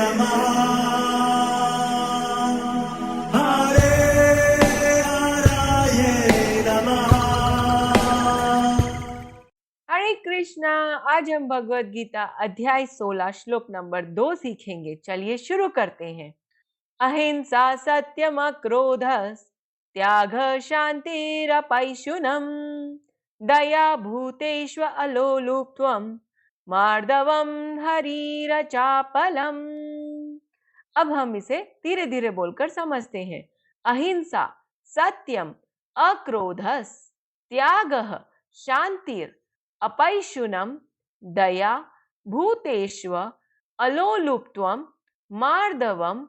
नमः हरे हराय नमः। हरे कृष्णा। आज हम भगवत गीता अध्याय 16 श्लोक नंबर 2 सीखेंगे। चलिए शुरू करते हैं। अहिंसा सत्यम क्रोध त्याग शांतिरपैशुनम दया भूतेष्व अलोलुप्त्वम मार्दवम हरीरचापलम। अब हम इसे धीरे धीरे बोलकर समझते हैं। अहिंसा सत्यम अक्रोधस त्यागः शांतिर अपैशुनम दया भूतेष्व अलोलुप्त्वम मार्दवम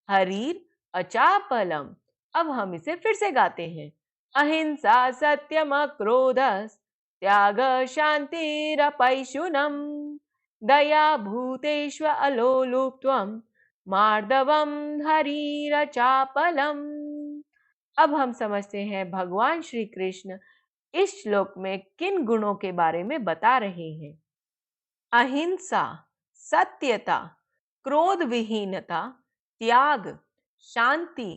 हरीर अचापलम। अब हम इसे फिर से गाते हैं। अहिंसा सत्यम क्रोधस त्याग शांतिरपैशुनम दया भूतेष्व अलोलुप्त्वम मार्दवम हरीरचापलम। अब हम समझते हैं भगवान श्री कृष्ण इस श्लोक में किन गुणों के बारे में बता रहे हैं। अहिंसा सत्यता क्रोध विहीनता त्याग शांति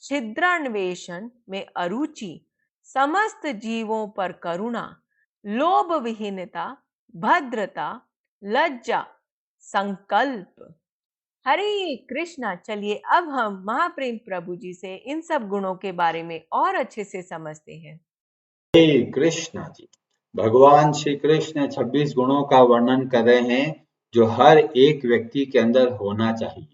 छिद्रान्वेषण में अरुचि समस्त जीवों पर करुणा लोभ विहीनता भद्रता लज्जा संकल्प। हरे कृष्णा। चलिए अब हम महाप्रेम प्रभु जी से इन सब गुणों के बारे में और अच्छे से समझते हैं। हरे कृष्णा जी। भगवान श्री कृष्ण 26 गुणों का वर्णन कर रहे हैं जो हर एक व्यक्ति के अंदर होना चाहिए।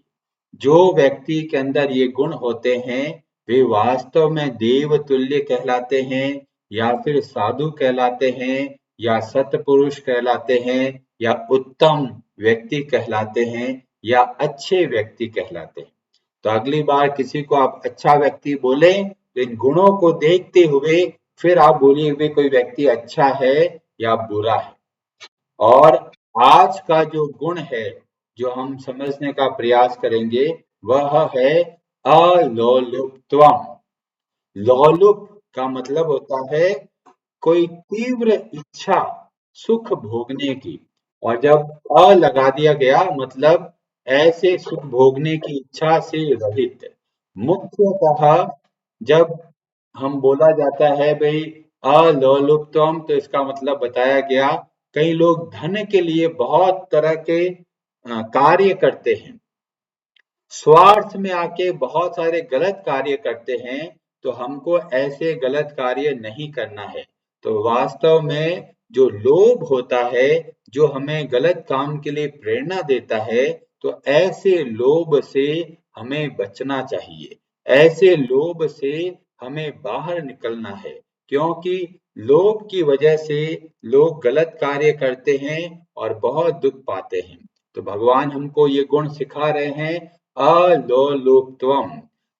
जो व्यक्ति के अंदर ये गुण होते हैं वे वास्तव में देव तुल्य कहलाते हैं या फिर साधु कहलाते हैं या सतपुरुष कहलाते हैं या उत्तम व्यक्ति कहलाते हैं या अच्छे व्यक्ति कहलाते हैं। तो अगली बार किसी को आप अच्छा व्यक्ति बोले तो इन गुणों को देखते हुए फिर आप बोलिए वे कोई व्यक्ति अच्छा है या बुरा है। और आज का जो गुण है जो हम समझने का प्रयास करेंगे वह है अलोलुप्त्वम। लोलुप का मतलब होता है कोई तीव्र इच्छा सुख भोगने की, और जब अ लगा दिया गया मतलब ऐसे सुख भोगने की इच्छा से रहित। मुख्यतः जब हम बोला जाता है भाई अलोलुप्त्वम तो इसका मतलब बताया गया कई लोग धन के लिए बहुत तरह के कार्य करते हैं, स्वार्थ में आके बहुत सारे गलत कार्य करते हैं। तो हमको ऐसे गलत कार्य नहीं करना है। तो वास्तव में जो लोभ होता है जो हमें गलत काम के लिए प्रेरणा देता है तो ऐसे लोभ से हमें बचना चाहिए। ऐसे लोभ से हमें बाहर निकलना है, क्योंकि लोभ की वजह से लोग गलत कार्य करते हैं और बहुत दुख पाते हैं। तो भगवान हमको ये गुण सिखा रहे हैं अलोलुप्त्वम।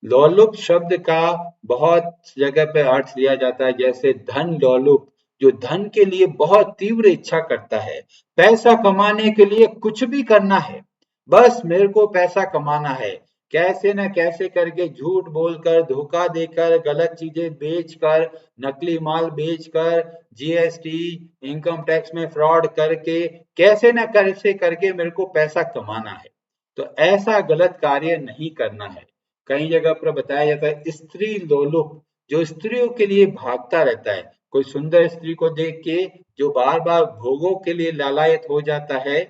लोलुप शब्द का बहुत जगह पे अर्थ लिया जाता है, जैसे धन लोलुप जो धन के लिए बहुत तीव्र इच्छा करता है, पैसा कमाने के लिए कुछ भी करना है, बस मेरे को पैसा कमाना है, कैसे न कैसे करके झूठ बोलकर धोखा देकर गलत चीजें बेचकर नकली माल बेचकर जीएसटी इनकम टैक्स में फ्रॉड करके कैसे न कैसे करके मेरे को पैसा कमाना है। तो ऐसा गलत कार्य नहीं करना है। कई जगह पर बताया जाता है स्त्री लोलुप जो स्त्रियों के लिए भागता रहता है, कोई सुंदर स्त्री को देख के जो बार बार भोगों के लिए लालायत हो जाता है।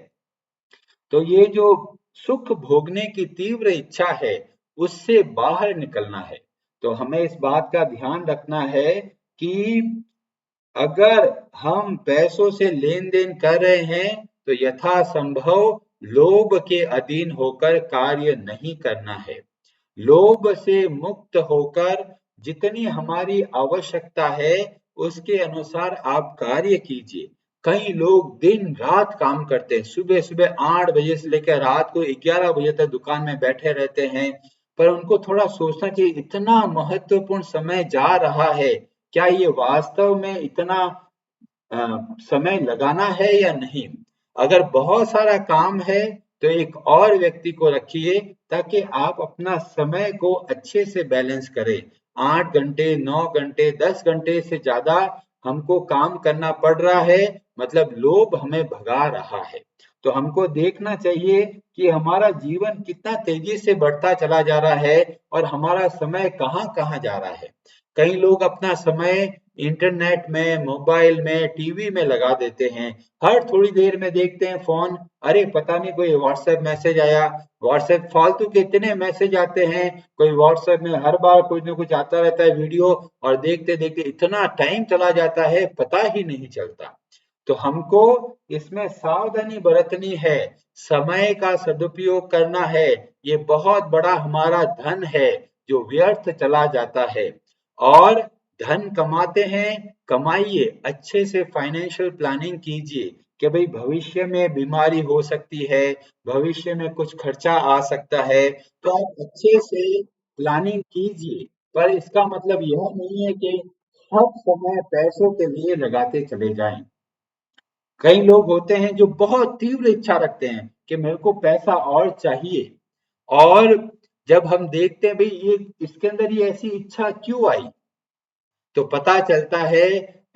तो ये जो सुख भोगने की तीव्र इच्छा है उससे बाहर निकलना है। तो हमें इस बात का ध्यान रखना है कि अगर हम पैसों से लेन देन कर रहे हैं तो यथासंभव लोभ के अधीन होकर कार्य नहीं करना है। लोभ से मुक्त होकर जितनी हमारी आवश्यकता है उसके अनुसार आप कार्य कीजिए। कई लोग दिन रात काम करते हैं, सुबह सुबह 8 बजे से लेकर रात को 11 बजे तक दुकान में बैठे रहते हैं, पर उनको थोड़ा सोचना चाहिए इतना महत्वपूर्ण समय जा रहा है, क्या ये वास्तव में इतना समय लगाना है या नहीं। अगर बहुत सारा काम है तो एक और व्यक्ति को रखिए ताकि आप अपना समय को अच्छे से बैलेंस करें। 8 घंटे 9 घंटे 10 घंटे से ज्यादा हमको काम करना पड़ रहा है मतलब लोभ हमें भगा रहा है। तो हमको देखना चाहिए कि हमारा जीवन कितना तेजी से बढ़ता चला जा रहा है और हमारा समय कहाँ कहाँ जा रहा है। कई लोग अपना समय इंटरनेट में, मोबाइल में, टीवी में लगा देते हैं। हर थोड़ी देर में देखते हैं फोन, अरे पता नहीं कोई व्हाट्सएप मैसेज आया। व्हाट्सएप फालतू के इतने मैसेज आते हैं, कोई व्हाट्सएप में हर बार कुछ ना कुछ आता रहता है वीडियो, और देखते देखते इतना टाइम चला जाता है पता ही नहीं चलता। तो हमको इसमें सावधानी बरतनी है, समय का सदुपयोग करना है। ये बहुत बड़ा हमारा धन है जो व्यर्थ चला जाता है। और धन कमाते हैं, कमाइए, अच्छे से फाइनेंशियल प्लानिंग कीजिए कि भाई भविष्य में बीमारी हो सकती है, भविष्य में कुछ खर्चा आ सकता है, तो आप अच्छे से प्लानिंग कीजिए। पर इसका मतलब यह नहीं है कि सब समय पैसों के लिए लगाते चले जाएं। कई लोग होते हैं जो बहुत तीव्र इच्छा रखते हैं कि मेरे को पैसा और चाहिए, और जब हम देखते हैं भाई ये इसके अंदर ये ऐसी इच्छा क्यों आई, तो पता चलता है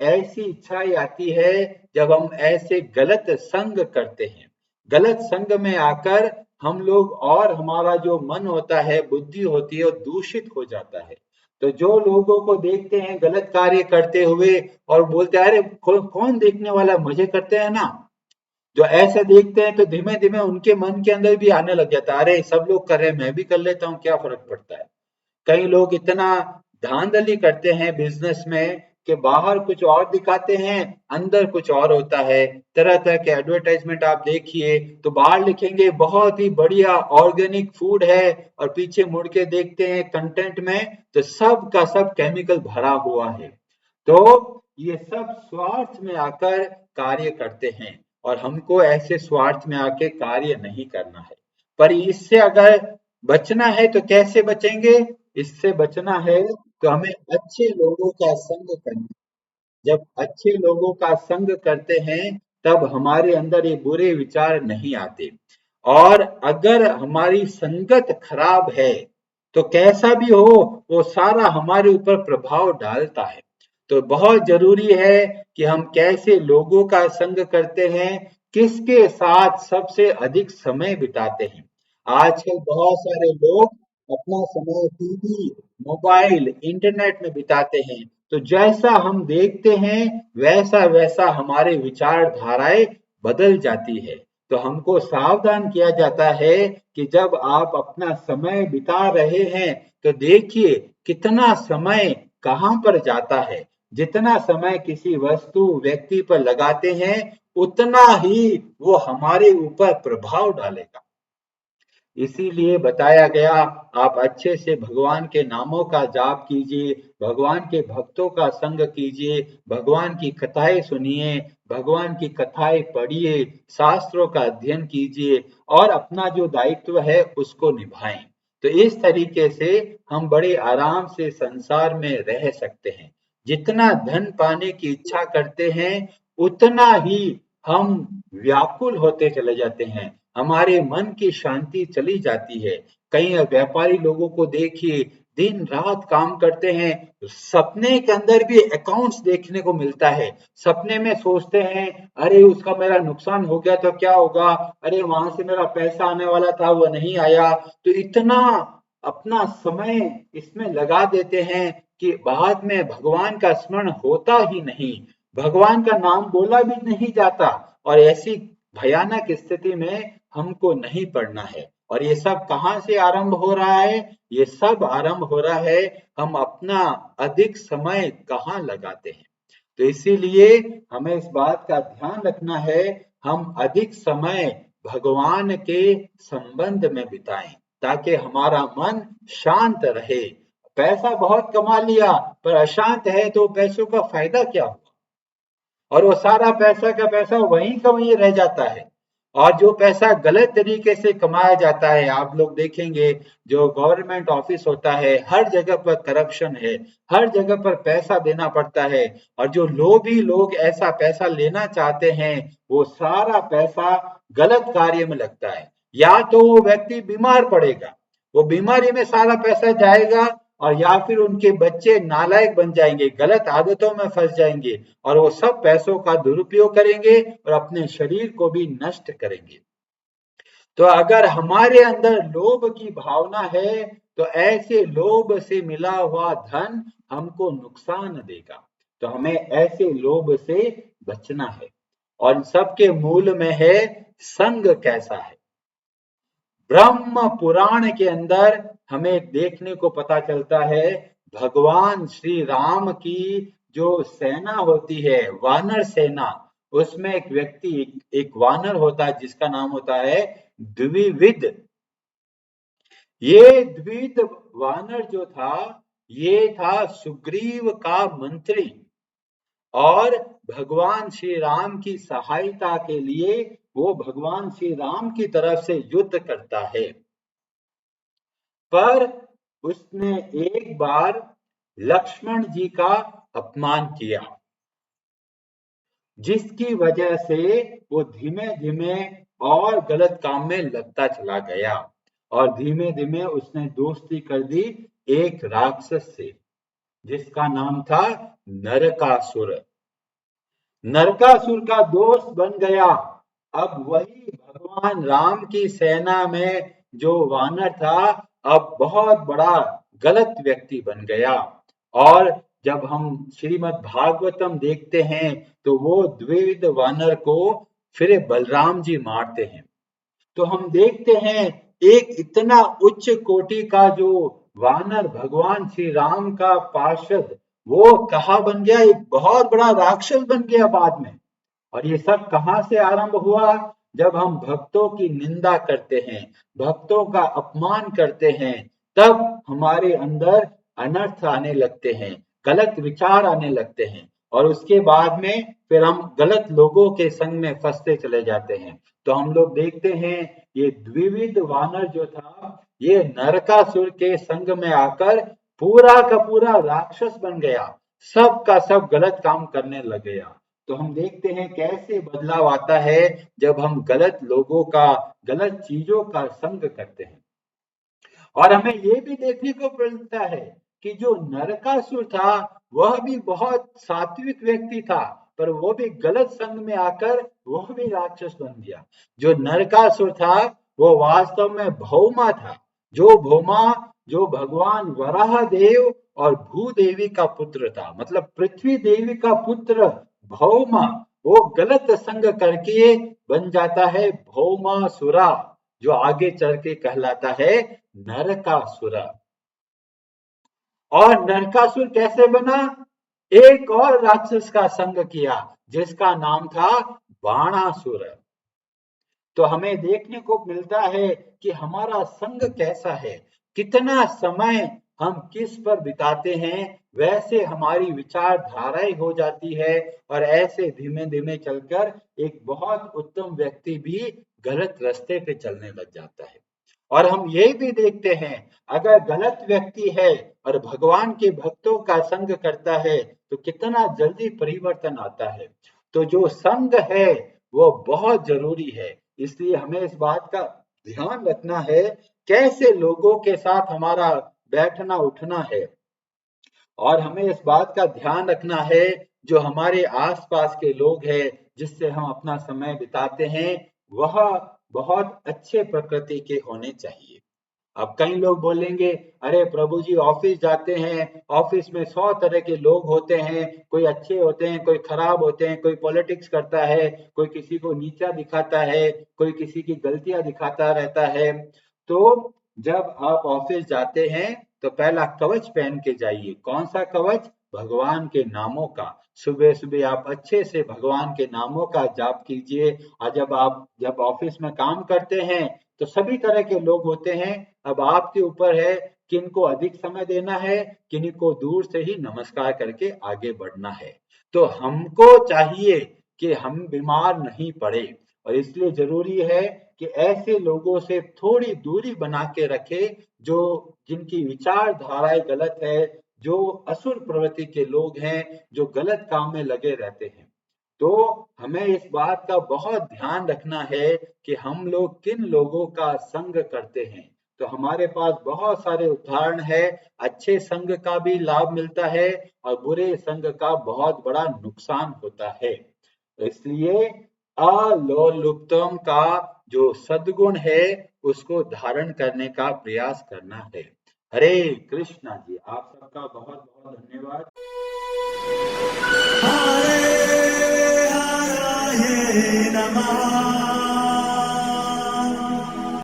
ऐसी इच्छाएं आती है जब हम ऐसे गलत संग करते हैं। गलत संग में आकर हम लोग, और हमारा जो मन होता है, बुद्धि होती है, वो दूषित हो जाता है। तो जो लोगों को देखते हैं गलत कार्य करते हुए और बोलते हैं अरे कौन देखने वाला, मजे करते हैं ना, जो ऐसे देखते हैं तो धीमे धीमे उनके मन के अंदर भी आने लग जाता है, अरे सब लोग कर रहे हैं मैं भी कर लेता हूँ, क्या फर्क पड़ता है। कई लोग इतना धांधली करते हैं बिजनेस में कि बाहर कुछ और दिखाते हैं, अंदर कुछ और होता है। तरह तरह के एडवर्टाइजमेंट आप देखिए तो बाहर लिखेंगे बहुत ही बढ़िया ऑर्गेनिक फूड है, और पीछे मुड़ के देखते हैं कंटेंट में तो सब का सब केमिकल भरा हुआ है। तो ये सब स्वार्थ में आकर कार्य करते हैं, और हमको ऐसे स्वार्थ में आके कार्य नहीं करना है। पर इससे अगर बचना है तो कैसे बचेंगे? इससे बचना है तो हमें अच्छे लोगों का संग करना। जब अच्छे लोगों का संग करते हैं तब हमारे अंदर ये बुरे विचार नहीं आते। और अगर हमारी संगत खराब है तो कैसा भी हो वो सारा हमारे ऊपर प्रभाव डालता है। तो बहुत जरूरी है कि हम कैसे लोगों का संग करते हैं, किसके साथ सबसे अधिक समय बिताते हैं। आजकल बहुत सारे लोग अपना समय टीवी, मोबाइल, इंटरनेट में बिताते हैं। तो जैसा हम देखते हैं वैसा वैसा हमारे विचारधाराएं बदल जाती है। तो हमको सावधान किया जाता है कि जब आप अपना समय बिता रहे हैं तो देखिए कितना समय कहाँ पर जाता है। जितना समय किसी वस्तु, व्यक्ति पर लगाते हैं उतना ही वो हमारे ऊपर प्रभाव डालेगा। इसीलिए बताया गया, आप अच्छे से भगवान के नामों का जाप कीजिए, भगवान के भक्तों का संग कीजिए, भगवान की कथाएं सुनिए, भगवान की कथाएं पढ़िए, शास्त्रों का अध्ययन कीजिए और अपना जो दायित्व है उसको निभाएं। तो इस तरीके से हम बड़े आराम से संसार में रह सकते हैं। जितना धन पाने की इच्छा करते हैं उतना ही हम व्याकुल होते चले जाते हैं, हमारे मन की शांति चली जाती है। कई व्यापारी लोगों को देखिए, दिन रात काम करते हैं, सपने के अंदर भी अकाउंट्स देखने को मिलता है। सपने में सोचते हैं अरे उसका मेरा नुकसान हो गया तो क्या होगा, अरे वहां से मेरा पैसा आने वाला था वो नहीं आया। तो इतना अपना समय इसमें लगा देते हैं कि बाद में भगवान का स्मरण होता ही नहीं, भगवान का नाम बोला भी नहीं जाता। और ऐसी भयानक स्थिति में हमको नहीं पढ़ना है। और ये सब कहाँ से आरंभ हो रहा है? ये सब आरंभ हो रहा है हम अपना अधिक समय कहाँ लगाते हैं। तो इसीलिए हमें इस बात का ध्यान रखना है, हम अधिक समय भगवान के संबंध में बिताएं ताकि हमारा मन शांत रहे। पैसा बहुत कमा लिया पर अशांत है तो पैसों का फायदा क्या हुआ? और वो सारा पैसा का पैसा वहीं का वहीं रह जाता है। और जो पैसा गलत तरीके से कमाया जाता है, आप लोग देखेंगे जो गवर्नमेंट ऑफिस होता है हर जगह पर करप्शन है, हर जगह पर पैसा देना पड़ता है। और जो लोभी लोग ऐसा पैसा लेना चाहते हैं वो सारा पैसा गलत कार्य में लगता है। या तो वो व्यक्ति बीमार पड़ेगा, वो बीमारी में सारा पैसा जाएगा, और या फिर उनके बच्चे नालायक बन जाएंगे, गलत आदतों में फंस जाएंगे और वो सब पैसों का दुरुपयोग करेंगे और अपने शरीर को भी नष्ट करेंगे। तो अगर हमारे अंदर लोभ की भावना है तो ऐसे लोभ से मिला हुआ धन हमको नुकसान देगा। तो हमें ऐसे लोभ से बचना है। और इन सबके मूल में है संग कैसा है। ब्रह्म पुराण के अंदर हमें देखने को पता चलता है भगवान श्री राम की जो सेना होती है, वानर सेना, उसमें एक व्यक्ति, एक वानर होता है जिसका नाम होता है द्विविद। ये द्विविद वानर जो था, ये था सुग्रीव का मंत्री और भगवान श्री राम की सहायता के लिए वो भगवान श्री राम की तरफ से युद्ध करता है। पर उसने एक बार लक्ष्मण जी का अपमान किया, जिसकी वजह से वो धीमे धीमे और गलत काम में लगता चला गया और धीमे धीमे उसने दोस्ती कर दी एक राक्षस से जिसका नाम था नरकासुर। नरकासुर का दोस्त बन गया। अब वही भगवान राम की सेना में जो वानर था अब बहुत बड़ा गलत व्यक्ति बन गया। और जब हम श्रीमद् भागवतम देखते हैं तो वो द्विविध वानर को फिर बलराम जी मारते हैं। तो हम देखते हैं एक इतना उच्च कोटि का जो वानर भगवान श्री राम का पार्षद, वो कहाँ बन गया, एक बहुत बड़ा राक्षस बन गया बाद में। और ये सब कहाँ से आरंभ हुआ, जब हम भक्तों की निंदा करते हैं, भक्तों का अपमान करते हैं, तब हमारे अंदर अनर्थ आने लगते हैं, गलत विचार आने लगते हैं और उसके बाद में फिर हम गलत लोगों के संग में फंसते चले जाते हैं। तो हम लोग देखते हैं ये द्विविध वानर जो था ये नरकासुर के संग में आकर पूरा का पूरा राक्षस बन गया, सब का सब गलत काम करने लग गया। तो हम देखते हैं कैसे बदलाव आता है जब हम गलत लोगों का, गलत चीजों का संग करते हैं। और हमें ये भी देखने को मिलता है कि जो नरकासुर था वह भी बहुत सात्विक व्यक्ति था, पर वो भी गलत संग में आकर वह भी राक्षस बन गया। जो नरकासुर था वो वास्तव में भौमा था, जो भगवान वराह देव और भूदेवी का पुत्र था, मतलब पृथ्वी देवी का पुत्र भौमा। वो गलत संग करके बन जाता है भौमासुरा, जो आगे चल के कहलाता है नरकासुर। और नरकासुर कैसे बना, एक और राक्षस का संग किया जिसका नाम था बाणासुर। तो हमें देखने को मिलता है कि हमारा संग कैसा है, कितना समय हम किस पर बिताते हैं, वैसे हमारी विचारधाराएं हो जाती है और ऐसे धीमे धीमे चलकर एक बहुत उत्तम व्यक्ति भी गलत रास्ते पे चलने लग जाता है। और हम ये भी देखते हैं अगर गलत व्यक्ति है और भगवान के भक्तों का संग करता है तो कितना जल्दी परिवर्तन आता है। तो जो संग है वो बहुत जरूरी है, इसलिए हमें इस बात का ध्यान रखना है कैसे लोगों के साथ हमारा बैठना उठना है। और हमें इस बात का ध्यान रखना है जो हमारे आसपास के लोग हैं जिससे हम अपना समय बिताते हैं वह बहुत अच्छे प्रकृति के होने चाहिए। अब कई लोग बोलेंगे अरे प्रभु जी ऑफिस जाते हैं, ऑफिस में 100 तरह के लोग होते हैं, कोई अच्छे होते हैं, कोई खराब होते हैं, कोई पॉलिटिक्स करता है, कोई किसी को नीचा दिखाता है, कोई किसी की गलतियां दिखाता रहता है। तो जब आप ऑफिस जाते हैं तो पहला कवच पहन के जाइए। कौन सा कवच, भगवान के नामों का। सुबह सुबह आप अच्छे से भगवान के नामों का जाप कीजिए। और जब ऑफिस में काम करते हैं तो सभी तरह के लोग होते हैं, अब आपके ऊपर है किनको अधिक समय देना है, किनको दूर से ही नमस्कार करके आगे बढ़ना है। तो हमको चाहिए कि हम बीमार नहीं पड़े और इसलिए जरूरी है कि ऐसे लोगों से थोड़ी दूरी बना के रखे जो जिनकी विचारधाराएं गलत है, जो असुर प्रवृत्ति के लोग हैं, जो गलत काम में लगे रहते हैं। तो हमें इस बात का बहुत ध्यान रखना है कि हम लोग किन लोगों का संग करते हैं। तो हमारे पास बहुत सारे उदाहरण है। अच्छे संग का भी लाभ मिलता है और बुरे संग का बहुत बड़ा नुकसान होता है। तो इसलिए अलोलुप्तम का जो सद्गुण है उसको धारण करने का प्रयास करना है। हरे कृष्णा जी, आप सबका बहुत बहुत धन्यवाद। हरे हराये नमः।